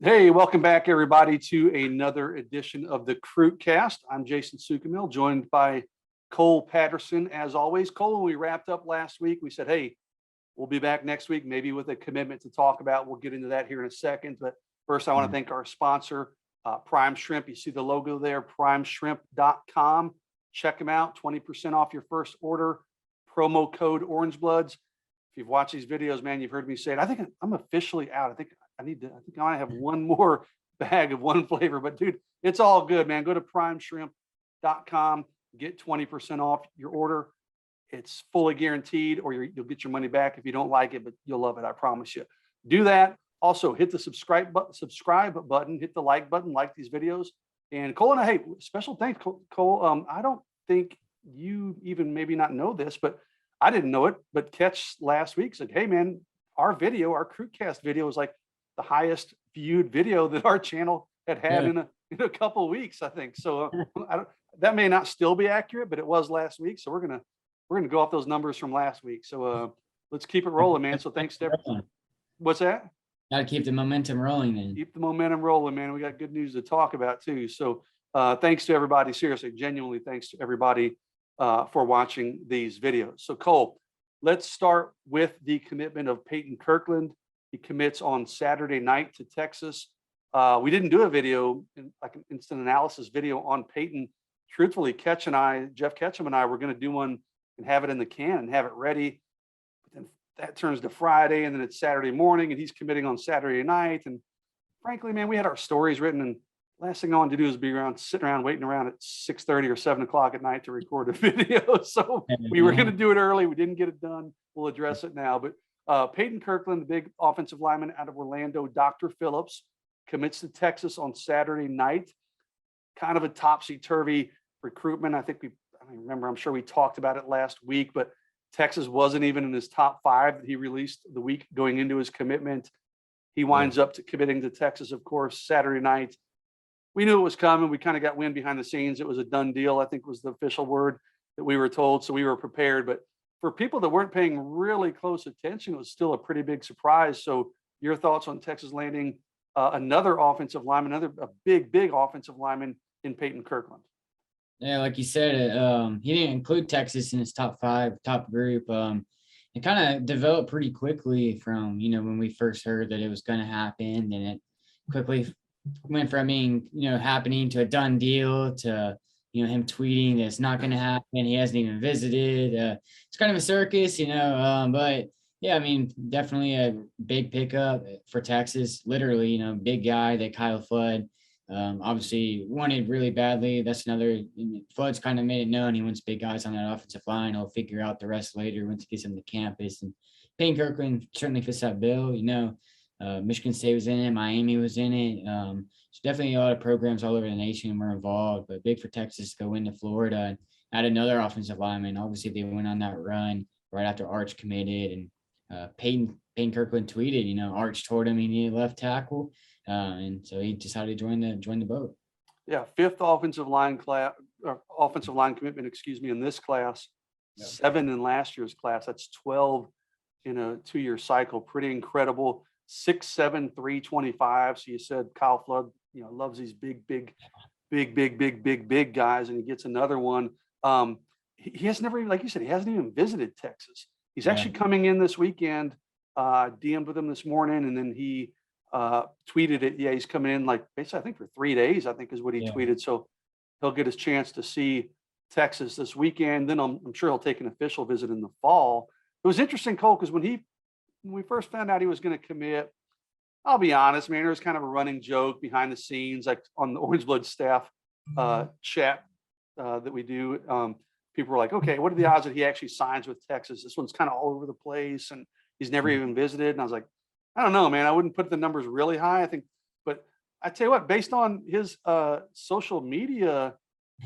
Hey, welcome back, everybody, to another edition of the CruitCast. I'm Jason Sukamil, joined by Cole Patterson, as always. Cole, when we wrapped up last week, we said, hey, we'll be back next week, maybe with a commitment to talk about. We'll get into that here in a second. But first, I want to thank our sponsor, Prime Shrimp. You see the logo there, primeshrimp.com. Check them out, 20% off your first order. Promo code OrangeBloods. If you've watched these videos, man, you've heard me say it. I think I'm officially out. I think I might have one more bag of one flavor, but dude, it's all good, man. Go to primeshrimp.com, get 20% off your order. It's fully guaranteed, or you'll get your money back if you don't like it, but you'll love it. I promise you. Do that. Also, hit the subscribe button, hit the like button, like these videos. And Cole and I, hey, special thanks, Cole. I don't think you even maybe not know this, but I didn't know it. But Catch last week said, hey, man, our CruitCast video is like the highest viewed video that our channel had in a couple of weeks, I think. So that may not still be accurate, but it was last week. So we're gonna go off those numbers from last week. So let's keep it rolling, man. So thanks to everyone. What's that? Gotta keep the momentum rolling, then. Keep the momentum rolling, man. We got good news to talk about too. So thanks to everybody. Seriously, genuinely thanks to everybody for watching these videos. So Cole, let's start with the commitment of Peyton Kirkland. He commits on Saturday night to Texas. We didn't do a video, like an instant analysis video on Peyton. Truthfully, Jeff Ketchum and I were going to do one and have it in the can and have it ready. But then that turns to Friday, and then it's Saturday morning, and he's committing on Saturday night. And frankly, man, we had our stories written, and last thing I wanted to do is be sitting around waiting around at 6:30 or 7 o'clock at night to record a video. So we were going to do it early. We didn't get it done. We'll address it now. But Peyton Kirkland, the big offensive lineman out of Orlando, Dr. Phillips, commits to Texas on Saturday night. Kind of a topsy-turvy recruitment. I remember, I'm sure we talked about it last week, but Texas wasn't even in his top 5 that he released the week going into his commitment. He winds up committing to Texas, of course, Saturday night. We knew it was coming. We kind of got wind behind the scenes. It was a done deal, I think was the official word that we were told. So we were prepared. But for people that weren't paying really close attention, it was still a pretty big surprise. So your thoughts on Texas landing another offensive lineman, a big offensive lineman in Peyton Kirkland? Yeah, like you said, he didn't include Texas in his top group. It kind of developed pretty quickly from, when we first heard that it was going to happen, and it quickly went from being, happening to a done deal to, him tweeting that it's not going to happen. He hasn't even visited. It's kind of a circus, but yeah, I mean, definitely a big pickup for Texas. Literally, big guy that Kyle Flood obviously wanted really badly. That's another, Flood's kind of made it known he wants big guys on that offensive line. He'll figure out the rest later once he gets him to campus. And Payton Kirkland certainly fits that bill. Michigan State was in it, Miami was in it. So definitely a lot of programs all over the nation were involved, but big for Texas to go into Florida and add another offensive lineman. Obviously, they went on that run right after Arch committed, and Peyton Kirkland tweeted, Arch told him he needed left tackle, and so he decided to join the boat. Yeah, 5th offensive line commitment, in this class, 7 in last year's class. That's 12 in a 2-year cycle. Pretty incredible. 6'7", 325. So you said Kyle Flood, loves these big guys, and he gets another one. He has never even, like you said, he hasn't even visited Texas. He's actually coming in this weekend. DM'd with him this morning, and then he tweeted it. Yeah, he's coming in like basically, I think for 3 days, I think is what he tweeted. So he'll get his chance to see Texas this weekend. Then I'm sure he'll take an official visit in the fall. It was interesting, Cole, because when we first found out he was going to commit, I'll be honest, man, there was kind of a running joke behind the scenes, like on the Orange Blood staff chat that we do. People were like, okay, what are the odds that he actually signs with Texas? This one's kind of all over the place, and he's never even visited. And I was like, I don't know, man. I wouldn't put the numbers really high, I think. But I tell you what, based on his social media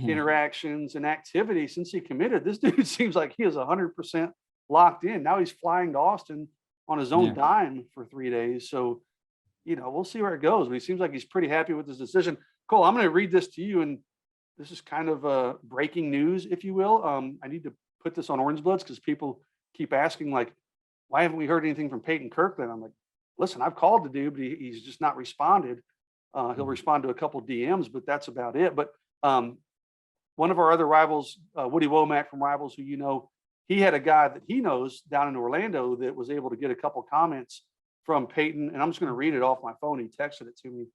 interactions and activity since he committed, this dude seems like he is 100% locked in. Now he's flying to Austin on his own dime for 3 days. So, we'll see where it goes. But he seems like he's pretty happy with his decision. Cole, I'm going to read this to you, and this is kind of breaking news, if you will. I need to put this on Orange Bloods because people keep asking, like, why haven't we heard anything from Peyton Kirkland? I'm like, listen, I've called the dude, but he's just not responded. He'll respond to a couple DMs, but that's about it. But one of our other rivals, Woody Womack from Rivals, who he had a guy that he knows down in Orlando that was able to get a couple comments from Peyton, and I'm just going to read it off my phone. He texted it to me. He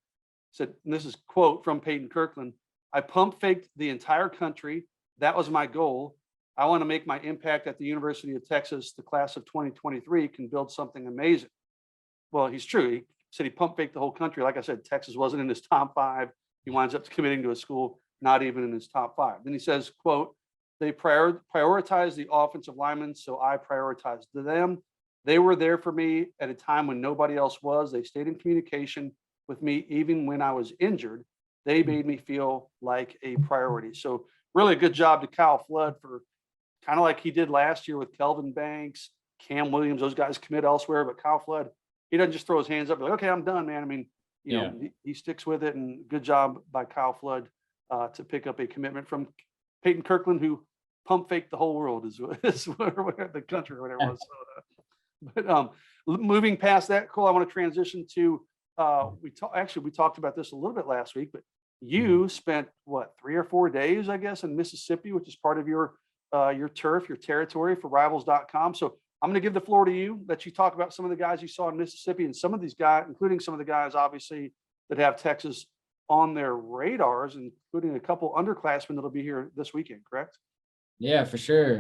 said, and this is quote from Peyton Kirkland: "I pump faked the entire country. That was my goal. I want to make my impact at the University of Texas. The class of 2023 can build something amazing." Well, he's true. He said he pump faked the whole country. Like I said, Texas wasn't in his top 5. He winds up committing to a school not even in his top 5. Then he says, quote, "They prioritize the offensive linemen, so I prioritized them. They were there for me at a time when nobody else was. They stayed in communication with me even when I was injured. They made me feel like a priority." So really a good job to Kyle Flood for kind of like he did last year with Kelvin Banks, Cam Williams. Those guys commit elsewhere, but Kyle Flood, he doesn't just throw his hands up and be like, okay, I'm done, man. I mean, he sticks with it, and good job by Kyle Flood to pick up a commitment from Payton Kirkland, who pump faked the whole world is where the country or whatever it was. But moving past that, Cole, I want to transition to we talked about this a little bit last week, but you spent 3 or 4 days, I guess, in Mississippi, which is part of your turf, your territory for Rivals.com. So I'm going to give the floor to you, let you talk about some of the guys you saw in Mississippi, and some of these guys, including some of the guys, obviously, that have Texas on their radars, including a couple underclassmen that'll be here this weekend, correct? Yeah, for sure.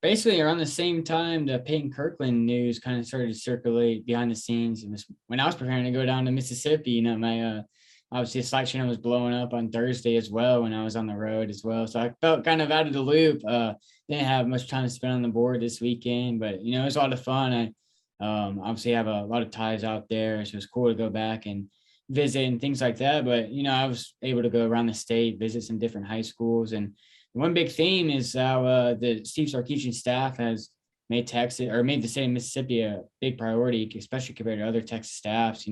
Basically around the same time the Peyton Kirkland news kind of started to circulate behind the scenes. And when I was preparing to go down to Mississippi, my obviously the Slack channel was blowing up on Thursday as well when I was on the road as well. So I felt kind of out of the loop. Didn't have much time to spend on the board this weekend, but it was a lot of fun. I obviously have a lot of ties out there, so it was cool to go back and visit and things like that. But I was able to go around the state, visit some different high schools, and one big theme is how the Steve Sarkisian staff has made Texas, or made the state of Mississippi, a big priority, especially compared to other Texas staffs.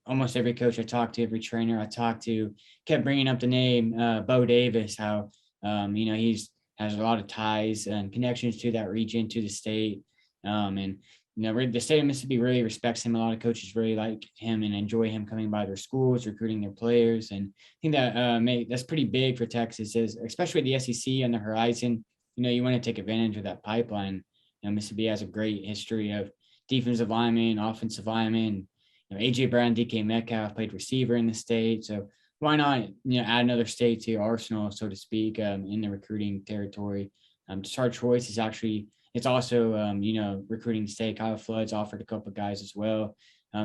Almost every coach I talked to, every trainer I talked to, kept bringing up the name Bo Davis. How he's has a lot of ties and connections to that region, to the state, and the state of Mississippi really respects him. A lot of coaches really like him and enjoy him coming by their schools, recruiting their players. And I think that that's pretty big for Texas, especially the SEC on the horizon. You want to take advantage of that pipeline. Mississippi has a great history of defensive linemen, offensive linemen. AJ Brown, DK Metcalf played receiver in the state. So why not, add another state to your arsenal, so to speak, in the recruiting territory. Tashard Choice is actually, it's also, recruiting state. Kyle Flood's offered a couple of guys as well.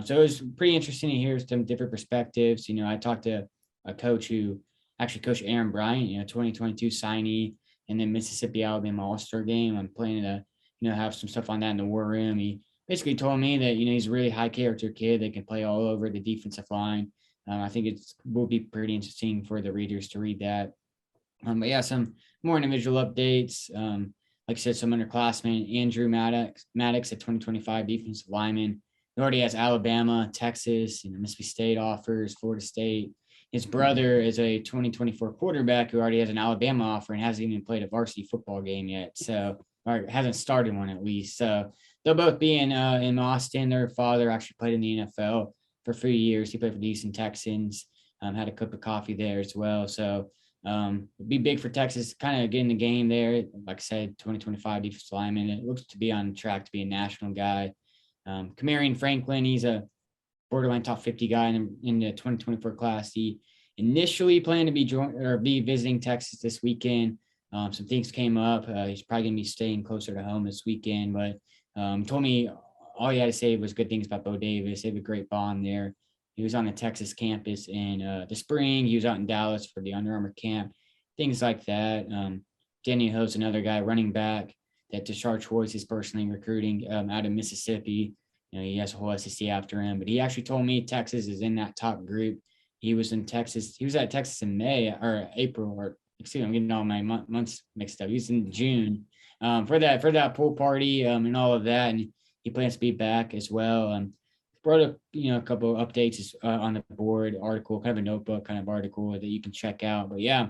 So it was pretty interesting to hear some different perspectives. I talked to a coach who actually coached Aaron Bryant, 2022 signee, and then Mississippi Alabama All-Star game. I'm planning to, have some stuff on that in the war room. He basically told me that, he's a really high character kid that can play all over the defensive line. I think it will be pretty interesting for the readers to read that. But yeah, some more individual updates. Like I said, some underclassmen, Andrew Maddox at 2025 defensive lineman. He already has Alabama, Texas, Mississippi State offers, Florida State. His brother is a 2024 quarterback who already has an Alabama offer and hasn't even played a varsity football game yet. So, or hasn't started one at least. So they'll both be in Austin. Their father actually played in the NFL for 3 years. He played for the Houston Texans, had a cup of coffee there as well. So it'd be big for Texas, kind of getting the game there. Like I said, 2025 defensive lineman. It looks to be on track to be a national guy. Kamarion Franklin, he's a borderline top 50 guy in the 2024 class. He initially planned to be visiting Texas this weekend. Some things came up. He's probably going to be staying closer to home this weekend, but told me all he had to say was good things about Bo Davis. They have a great bond there. He was on the Texas campus in the spring. He was out in Dallas for the Under Armour camp, things like that. Danny Ho's another guy, running back, that Tashard Choice is personally recruiting out of Mississippi. He has a whole SEC after him, but he actually told me Texas is in that top group. He was in Texas. He was at Texas in May or April, or excuse me, I'm getting all my months mixed up. He was in June for that pool party and all of that, and he plans to be back as well. Brought up a couple of updates on the board article, kind of a notebook kind of article that you can check out. But yeah,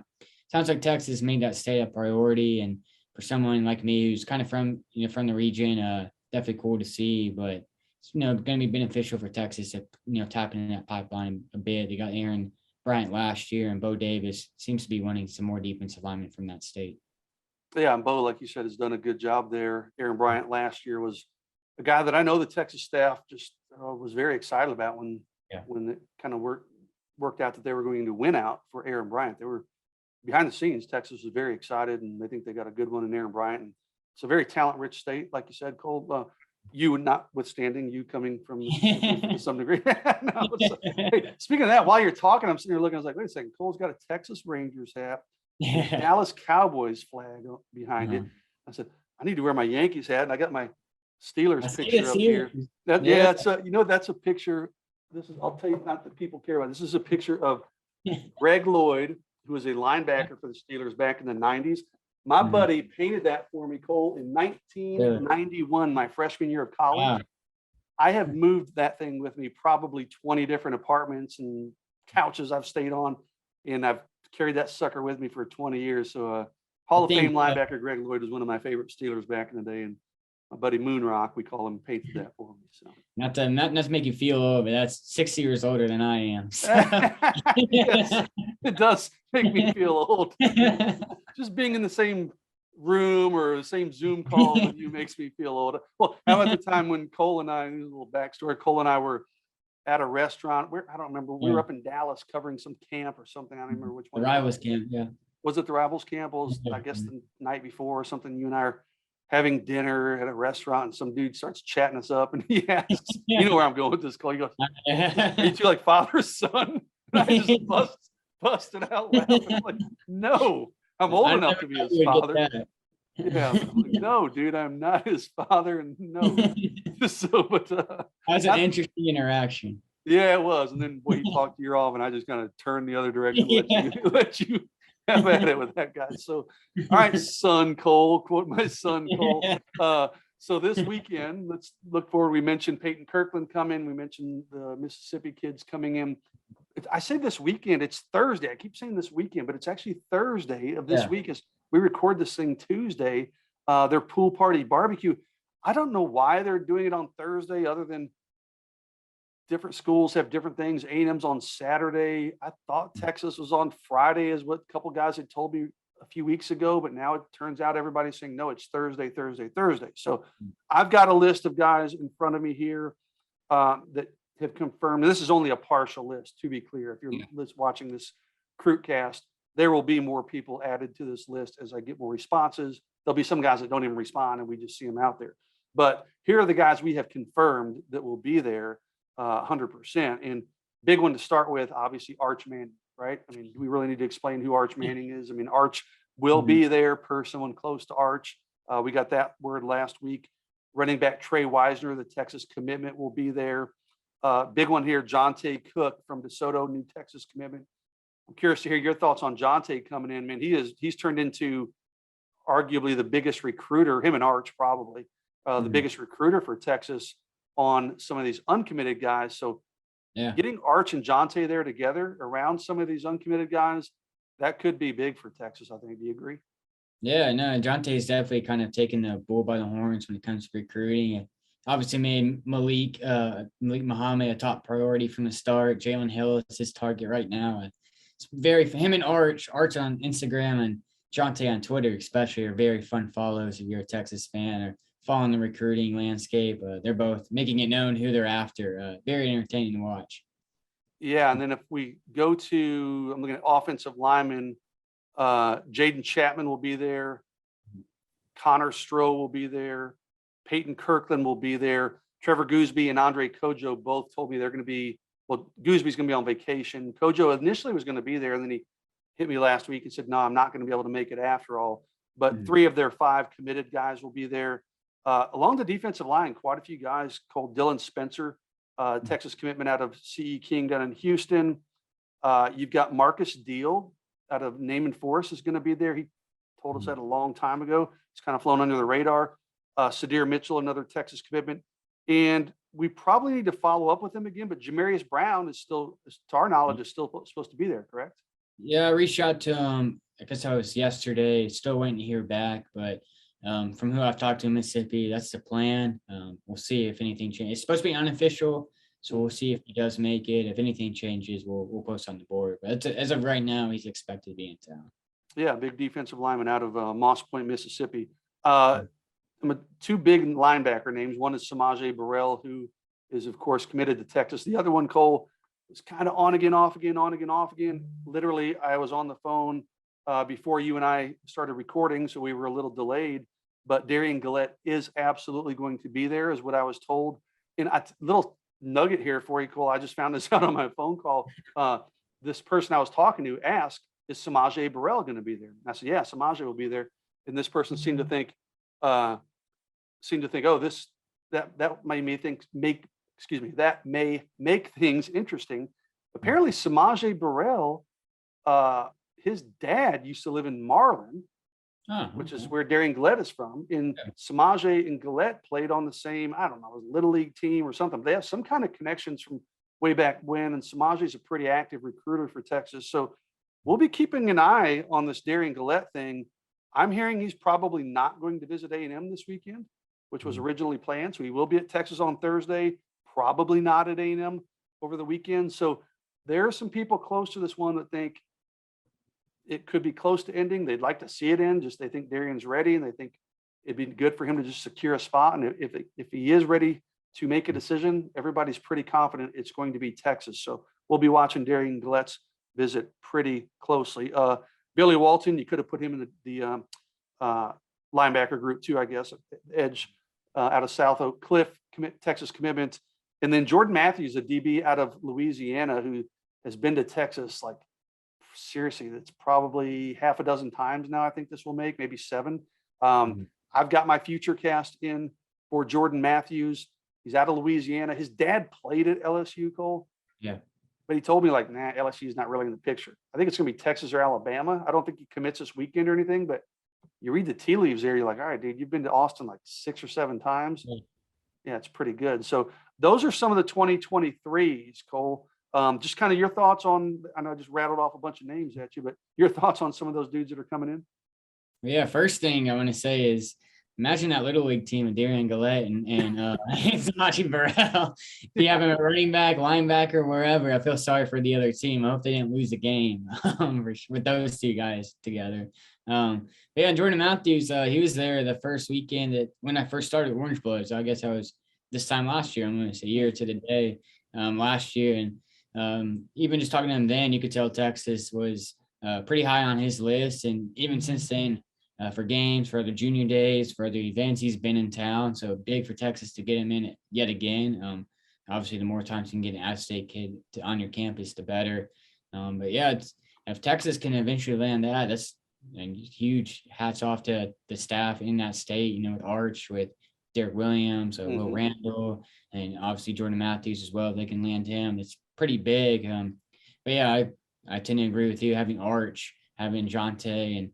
sounds like Texas made that state a priority, and for someone like me who's kind of from the region, definitely cool to see. But going to be beneficial for Texas if, tapping in that pipeline a bit. They got Aaron Bryant last year, and Bo Davis seems to be wanting some more defensive linemen from that state. Yeah, and Bo, like you said, has done a good job there. Aaron Bryant last year was a guy that I know the Texas staff just was very excited about when it kind of worked out that they were going to win out for Aaron Bryant. They were behind the scenes. Texas was very excited, and they think they got a good one in Aaron Bryant. And it's a very talent-rich state, like you said, Cole. You notwithstanding, you coming from Mississippi to some degree. No, hey, speaking of that, while you're talking, I'm sitting here looking. I was like, wait a second, Cole's got a Texas Rangers hat, Dallas Cowboys flag behind it. I said, I need to wear my Yankees hat, and I got my Steelers picture up here. Yeah, it's that's a picture. This is, I'll tell you, not that people care about. This is a picture of Greg Lloyd, who was a linebacker for the Steelers back in the 90s. My buddy painted that for me, Cole, in 1991, my freshman year of college. Wow. I have moved that thing with me, probably 20 different apartments and couches I've stayed on, and I've carried that sucker with me for 20 years. So Hall of Fame linebacker Greg Lloyd was one of my favorite Steelers back in the day, and my buddy Moonrock, we call him, painted that for me. So not to make you feel old, but that's 60 years older than I am. So. Yes, it does make me feel old. Just being in the same room or the same Zoom call with you makes me feel old. Well, how about the time when Cole and I, a little backstory, Cole and I were at a restaurant where I don't remember, we were up in Dallas covering some camp or something. I don't remember which one. The Rivals camp, yeah. Was it the Rivals camp? It was, I guess, the night before or something. You and I are having dinner at a restaurant, and some dude starts chatting us up, and he asks, you know where I'm going with this, Cole. He goes, are you two like father son? And I just busted out laughing. I'm like, no, I'm old enough to be his father. Yeah, like, no, dude, I'm not his father, and no. So, but that's an interesting interaction. Yeah, it was. And then he talked to you off, and I just kind of turned the other direction, let you have at it with that guy. So, all right, son Cole, quote my son Cole. So this weekend, let's look forward. We mentioned Payton Kirkland coming. We mentioned the Mississippi kids coming in. I say this weekend, it's Thursday. I keep saying this weekend, but it's actually Thursday of this week as we record this thing Tuesday, their pool party barbecue. I don't know why they're doing it on Thursday other than different schools have different things. A&M's on Saturday. I thought Texas was on Friday is what a couple guys had told me a few weeks ago, but now it turns out everybody's saying, no, it's Thursday. So I've got a list of guys in front of me here that have confirmed. This is only a partial list, to be clear. If you're watching this CruitCast, there will be more people added to this list as I get more responses. There'll be some guys that don't even respond, and we just see them out there. But here are the guys we have confirmed that will be there 100%. And big one to start with, obviously, Arch Manning, right? I mean, do we really need to explain who Arch Manning is? I mean, Arch will be there per someone close to Arch. We got that word last week. Running back Trey Wisner, the Texas commitment, will be there. Big one here, Jonte Cook from DeSoto, new Texas commitment. I'm curious to hear your thoughts on Jonte coming in. Man, he's turned into arguably the biggest recruiter, him and Arch probably, the biggest recruiter for Texas on some of these uncommitted guys. So getting Arch and Jonte there together around some of these uncommitted guys, that could be big for Texas, I think. Do you agree? Yeah, no, Jonte's definitely kind of taking the bull by the horns when it comes to recruiting. And obviously made Malik Muhammad a top priority from the start. Jalen Hill is his target right now. It's him and Arch on Instagram and Jonte on Twitter especially are very fun follows if you're a Texas fan or following the recruiting landscape. They're both making it known who they're after. Very entertaining to watch. Yeah, and then if we go to, I'm looking at offensive linemen, Jaden Chapman will be there. Connor Stroh will be there. Payton Kirkland will be there. Trevor Gooseby and Andre Kojo both told me they're going to be, well, Goosby's going to be on vacation. Kojo initially was going to be there, and then he hit me last week and said, no, I'm not going to be able to make it after all. But 3 of their 5 committed guys will be there. Along the defensive line, quite a few guys called Dylan Spencer, Texas commitment out of C.E. King down in Houston. You've got Marcus Deal out of Naaman Forest is going to be there. He told us that a long time ago. It's kind of flown under the radar. Sadir Mitchell, another Texas commitment. And we probably need to follow up with him again, but Jamarius Brown is still, to our knowledge, is still supposed to be there, correct? Yeah, I reached out to him. I guess I was yesterday, still waiting to hear back, but From who I've talked to in Mississippi, that's the plan. We'll see if anything changes. It's supposed to be unofficial, so we'll see if he does make it. If anything changes, we'll post on the board. But as of right now, he's expected to be in town. Yeah, big defensive lineman out of Moss Point, Mississippi. Two big linebacker names. One is Samaje Burrell, who is, of course, committed to Texas. The other one, Cole, is kind of on again, off again, on again, off again. Literally, I was on the phone before you and I started recording, so we were a little delayed. But Darian Gillette is absolutely going to be there, is what I was told. And a little nugget here for you, Cole. I just found this out on my phone call. This person I was talking to asked, is Samaje Burrell going to be there? And I said, yeah, Samaje will be there. And this person seemed to think, oh, that may make things interesting. Apparently, Samaje Burrell, his dad used to live in Marlin, which is where Darian Gillette is from. And Samaje and Gillette played on the same, I don't know, little league team or something. They have some kind of connections from way back when. And Samaje is a pretty active recruiter for Texas. So we'll be keeping an eye on this Darian Gillette thing. I'm hearing he's probably not going to visit A&M this weekend, which was originally planned. So he will be at Texas on Thursday, probably not at A&M over the weekend. So there are some people close to this one that think it could be close to ending. They'd like to see it end. Just they think Darian's ready, and they think it'd be good for him to just secure a spot. And if he is ready to make a decision, everybody's pretty confident it's going to be Texas. So we'll be watching Darian Gillette's visit pretty closely. Billy Walton, you could have put him in the linebacker group too, I guess. Edge out of South Oak Cliff, Texas commitment. And then Jordan Matthews, a DB out of Louisiana, who has been to Texas, like, seriously, that's probably half a dozen times now. I think this will make maybe 7. I've got my future cast in for Jordan Matthews. He's out of Louisiana. His dad played at LSU, Cole. Yeah. But he told me, like, nah, LSU is not really in the picture. I think it's going to be Texas or Alabama. I don't think he commits this weekend or anything, but you read the tea leaves there, you're like, all right, dude, you've been to Austin like 6 or 7 times. Yeah, it's pretty good. So those are some of the 2023s, Cole. Just kind of your thoughts on, I know I just rattled off a bunch of names at you, but your thoughts on some of those dudes that are coming in? Yeah, first thing I want to say is, imagine that little league team with Darian Gillette and Samaje Burrell. If you have a running back, linebacker, wherever, I feel sorry for the other team. I hope they didn't lose the game with those two guys together. Yeah, Jordan Matthews, he was there the first weekend when I first started Orange Blood. So I guess I was this time last year. I'm going to say year to the day last year. And even just talking to him then, you could tell Texas was pretty high on his list. And even since then, for games, for other junior days, for other events, he's been in town. So big for Texas to get him in yet again. Obviously, the more times you can get an out-of-state kid on your campus, the better. But yeah, if Texas can eventually land that, that's huge. Hats off to the staff in that state, with Arch, with Derek Williams, Will Randall, and obviously Jordan Matthews as well. If they can land him, it's pretty big. But yeah, I tend to agree with you. Having Arch, having Jonte, and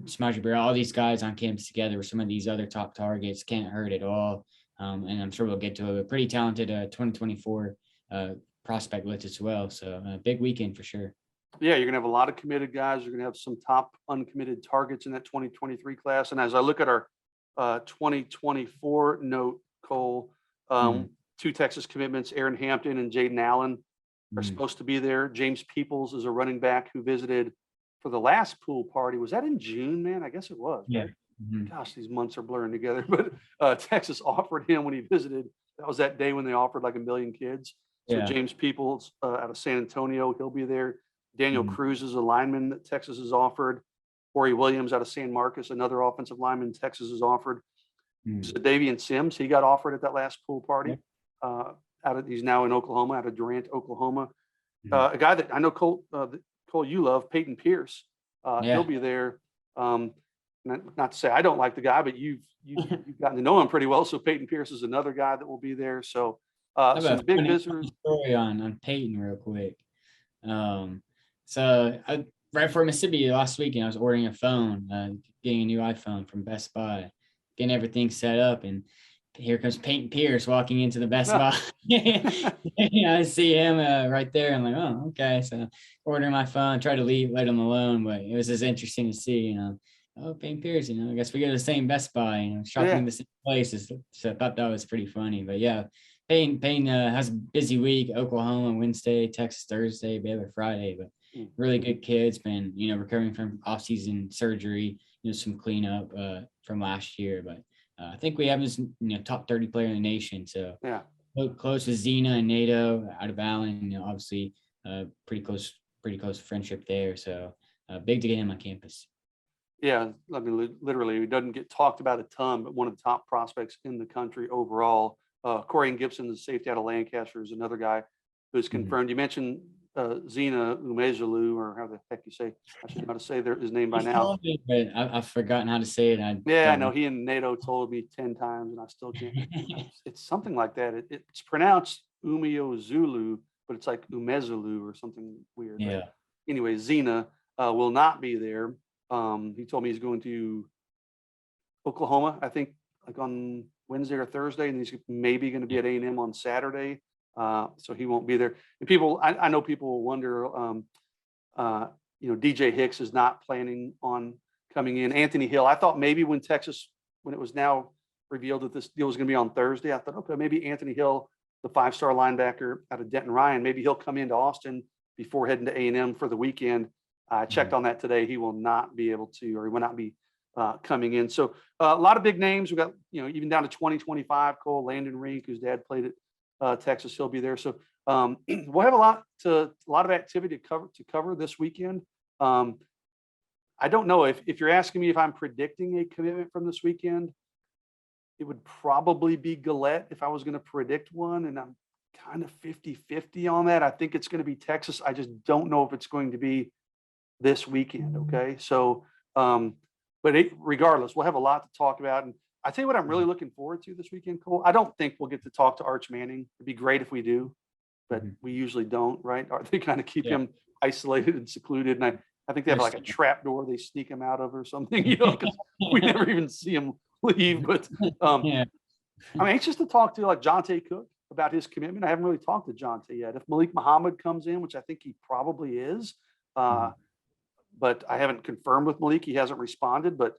Samaje Burrell, all these guys on campus together with some of these other top targets can't hurt at all. And I'm sure we'll get to a pretty talented 2024 prospect list as well. So a big weekend for sure. Yeah, you're going to have a lot of committed guys. You're going to have some top uncommitted targets in that 2023 class. And as I look at our 2024 note, Cole, 2 Texas commitments, Aaron Hampton and Jaden Allen are supposed to be there. James Peoples is a running back who visited for the last pool party. Was that in June, man? I guess it was. Yeah. Gosh, these months are blurring together. But Texas offered him when he visited. That was that day when they offered like 1 million kids. So James Peoples out of San Antonio, he'll be there. Daniel Cruz is a lineman that Texas has offered. Corey Williams out of San Marcos, another offensive lineman Texas has offered. So Davian Sims, he got offered at that last pool party. He's now in Oklahoma, out of Durant, Oklahoma. A guy that I know, Cole, you love, Peyton Pierce. He'll be there. Not to say I don't like the guy, but you've gotten to know him pretty well. So Peyton Pierce is another guy that will be there. So some big visitors. Story on Peyton real quick. So right before Mississippi last weekend, I was ordering a phone, getting a new iPhone from Best Buy, getting everything set up, and here comes Peyton Pierce walking into the Best Buy. I see him right there. I'm like, oh, okay. So ordering my phone, try to let him alone, but it was just interesting to see. Oh, Payton Pierce, I guess we go to the same Best Buy, shopping in the same places. So I thought that was pretty funny. But yeah, Payton has a busy week. Oklahoma Wednesday, Texas Thursday, Baylor Friday. But really good kids. Been recovering from off-season surgery. Some cleanup from last year. But I think we have this top 30 player in the nation. So Yeah. Close with Zena and NATO out of Allen. Obviously, pretty close friendship there. So big to get him on campus. Yeah, I mean, literally, he doesn't get talked about a ton, but one of the top prospects in the country overall. Corian Gibson, the safety out of Lancaster, is another guy who's confirmed. You mentioned Zena Umezulu, or how the heck you say. I should know how to say his name by now. But I've forgotten how to say it. I know. He and NATO told me 10 times, and I still can't. It's something like that. It's pronounced Umeozulu, but it's like Umezulu or something weird. Yeah. But anyway, Zena will not be there. He told me he's going to Oklahoma, I think, like on Wednesday or Thursday, and he's maybe going to be at A&M on Saturday. So he won't be there. And people, I know people will wonder, DJ Hicks is not planning on coming in. Anthony Hill, I thought maybe when it was now revealed that this deal was going to be on Thursday, I thought, okay, maybe Anthony Hill, the 5-star linebacker out of Denton Ryan, maybe he'll come into Austin before heading to A&M for the weekend. I checked on that today. He will not be able to, or he will not be coming in. So a lot of big names. We got, even down to 2025, Cole Landon Rink, whose dad played at Texas. He'll be there. So we'll have a lot of activity to cover this weekend. I don't know if you're asking me if I'm predicting a commitment from this weekend, it would probably be Gillette if I was going to predict one. And I'm kind of 50-50 on that. I think it's going to be Texas. I just don't know if it's going to be this weekend. Okay. So, but regardless, we'll have a lot to talk about. And I tell you what, I'm really looking forward to this weekend, Cole. I don't think we'll get to talk to Arch Manning. It'd be great if we do, but we usually don't, right? They kind of keep him isolated and secluded. And I think they have like a trap door they sneak him out of or something, because we never even see him leave. But I'm anxious to talk to like Jonte Cook about his commitment. I haven't really talked to Jonte yet. If Malik Muhammad comes in, which I think he probably is, but I haven't confirmed with Malik. He hasn't responded, but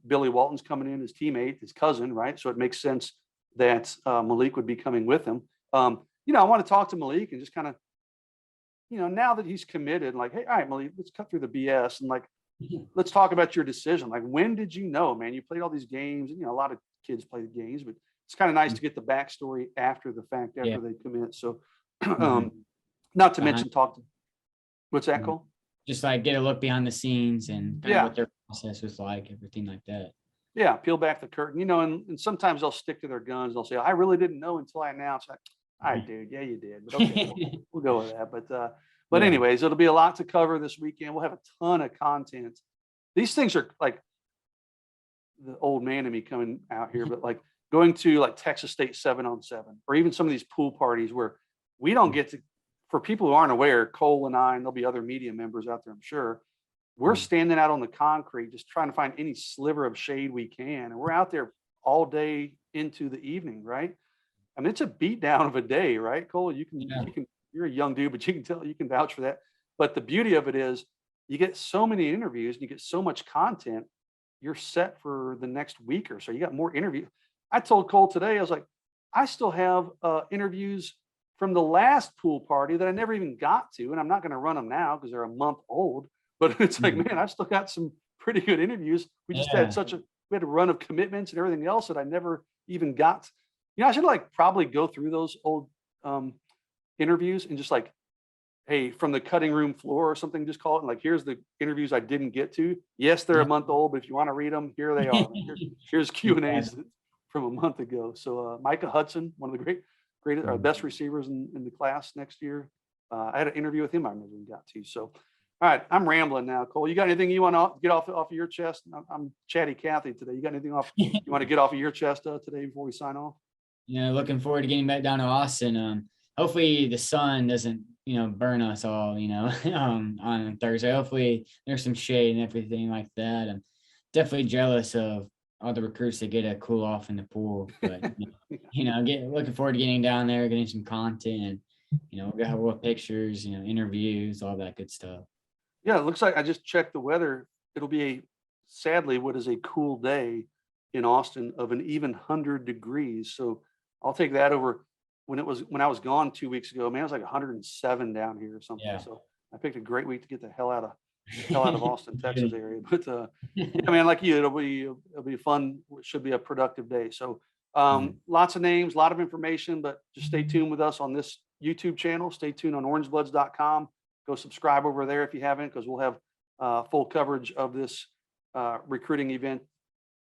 Billy Walton's coming in, his teammate, his cousin, right? So it makes sense that Malik would be coming with him. I want to talk to Malik and just kind of, now that he's committed, like, hey, all right, Malik, let's cut through the BS and like, let's talk about your decision. Like, when did you know, man? You played all these games, and a lot of kids play the games, but it's kind of nice to get the backstory after the fact, after they commit. So, not to mention what's that, Cole? Just like get a look behind the scenes and kind of what their process was like, everything like that. Yeah, peel back the curtain, and sometimes they'll stick to their guns. They'll say, I really didn't know until I announced. All right, dude, yeah, you did. But okay, we'll go with that. But anyways, it'll be a lot to cover this weekend. We'll have a ton of content. These things are like the old man in me coming out here, but like going to like Texas State 7-on-7, or even some of these pool parties where we don't get to. For people who aren't aware, Cole and I, and there'll be other media members out there, I'm sure, we're standing out on the concrete, just trying to find any sliver of shade we can. And we're out there all day into the evening, right? I mean, it's a beat down of a day, right, Cole? You're a young dude, but you can vouch for that. But the beauty of it is you get so many interviews and you get so much content, you're set for the next week or so. You got more interviews. I told Cole today, I was like, I still have interviews from the last pool party that I never even got to, and I'm not going to run them now because they're a month old. But it's like, man, I've still got some pretty good interviews. We just had we had a run of commitments and everything else that I never even got. I should probably go through those old interviews and just like, hey, from the cutting room floor or something, just call it. And like, here's the interviews I didn't get to. Yes, they're a month old, but if you want to read them, here they are. Here's Q&As from a month ago. So Micah Hudson, one of the best receivers in the class next year. I had an interview with him I never even got to. So, all right, I'm rambling now, Cole. You got anything you want to get off of your chest? I'm chatty Cathy today. You got anything you want to get off of your chest today before we sign off? Looking forward to getting back down to Austin. Hopefully the sun doesn't, burn us all, on Thursday. Hopefully there's some shade and everything like that. I'm definitely jealous of all the recruits that get a cool off in the pool, but looking forward to getting down there, getting some content, we'll have pictures, interviews, all that good stuff. Yeah, it looks like I just checked the weather. It'll be a sadly what is a cool day in Austin of an even 100 degrees. So I'll take that over when I was gone 2 weeks ago, man, it was like 107 down here or something. Yeah. So I picked a great week to get the hell out of Austin, Texas Good. area. But yeah, man, like you, it'll be fun. It should be a productive day. So lots of names, a lot of information, but just stay tuned with us on this YouTube channel. Stay tuned on orangebloods.com. Go subscribe over there if you haven't, because we'll have full coverage of this recruiting event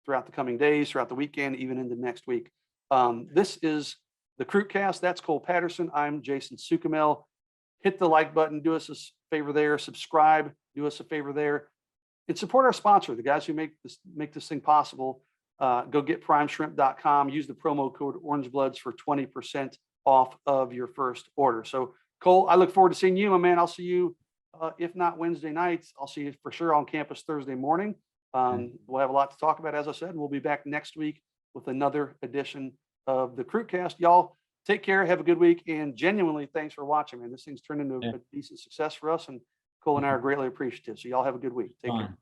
throughout the coming days, throughout the weekend, even into next week. This is the CruitCast. That's Cole Patterson. I'm Jason Sukamel. Hit the like button. Do us a favor there. Subscribe. Do us a favor there. And support our sponsor, the guys who make this thing possible. Go get primeshrimp.com. Use the promo code OrangeBloods for 20% off of your first order. So, Cole, I look forward to seeing you, my man. I'll see you, if not Wednesday nights, I'll see you for sure on campus Thursday morning. We'll have a lot to talk about, as I said, and we'll be back next week with another edition of the CruitCast. Y'all take care, have a good week, and genuinely thanks for watching, man. This thing's turned into a decent success for us, and Cole and I are greatly appreciative. So y'all have a good week. Take care.